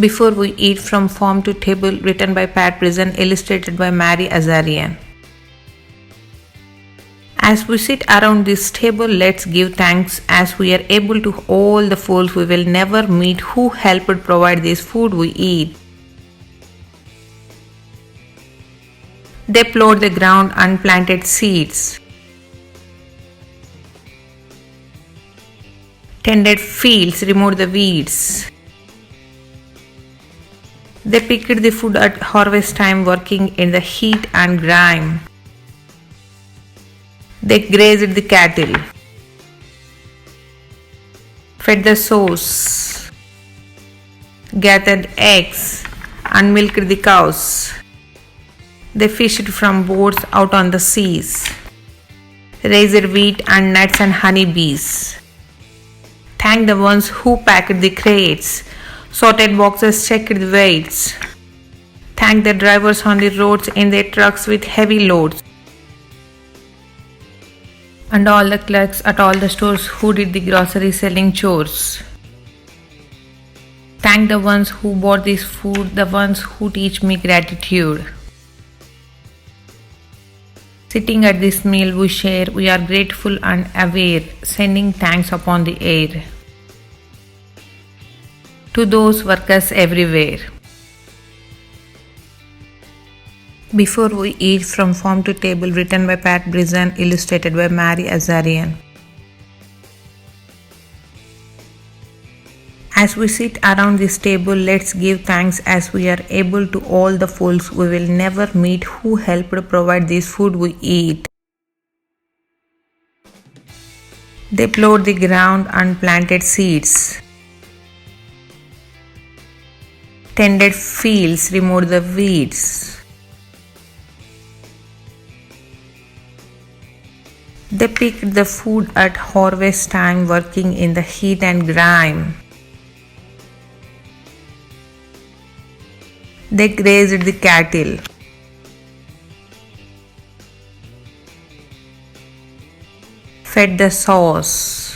Before We Eat From Farm to Table, written by Pat Brisson, illustrated by Mary Azarian. As we sit around this table, let's give thanks as we are able to all the fools we will never meet who helped provide this food we eat. They plowed the ground and planted seeds, tended fields, removed the weeds. They picked the food at harvest time, working in the heat and grime. They grazed the cattle, fed the sows, gathered eggs, and milked the cows. They fished from boats out on the seas, raised wheat and nuts and honeybees. Thanked the ones who packed the crates, sorted boxes, checked the weights. Thanked the drivers on the roads in their trucks with heavy loads. And all the clerks at all the stores who did the grocery selling chores. Thank the ones who bought this food, the ones who teach me gratitude. Sitting at this meal we share, we are grateful and aware, sending thanks upon the air. To those workers everywhere. Before We Eat From Farm to Table, written by Pat Brisson, illustrated by Mary Azarian. As we sit around this table, let's give thanks as we are able to all the fools we will never meet who helped provide this food we eat. They plowed the ground and planted seeds, tended fields, removed the weeds. They picked the food at harvest time, working in the heat and grime. They grazed the cattle, fed the sows,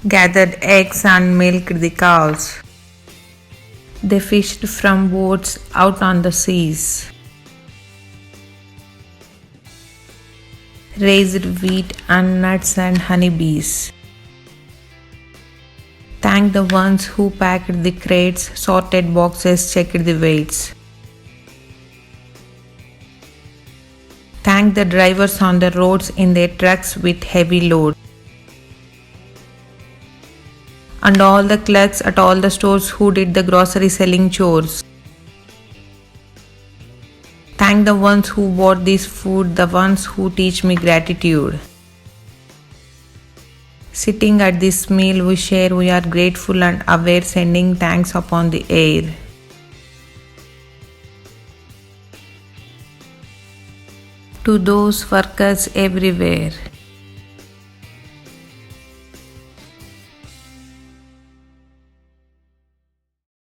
gathered eggs and milked the cows. They fished from boats out on the seas, raised wheat and nuts and honeybees. Thanked the ones who packed the crates, sorted boxes, checked the weights. Thanked the drivers on the roads in their trucks with heavy loads. And all the clerks at all the stores who did the grocery selling chores. Thank the ones who bought this food, the ones who teach me gratitude. Sitting at this meal we share, we are grateful and aware, sending thanks upon the air. To those workers everywhere.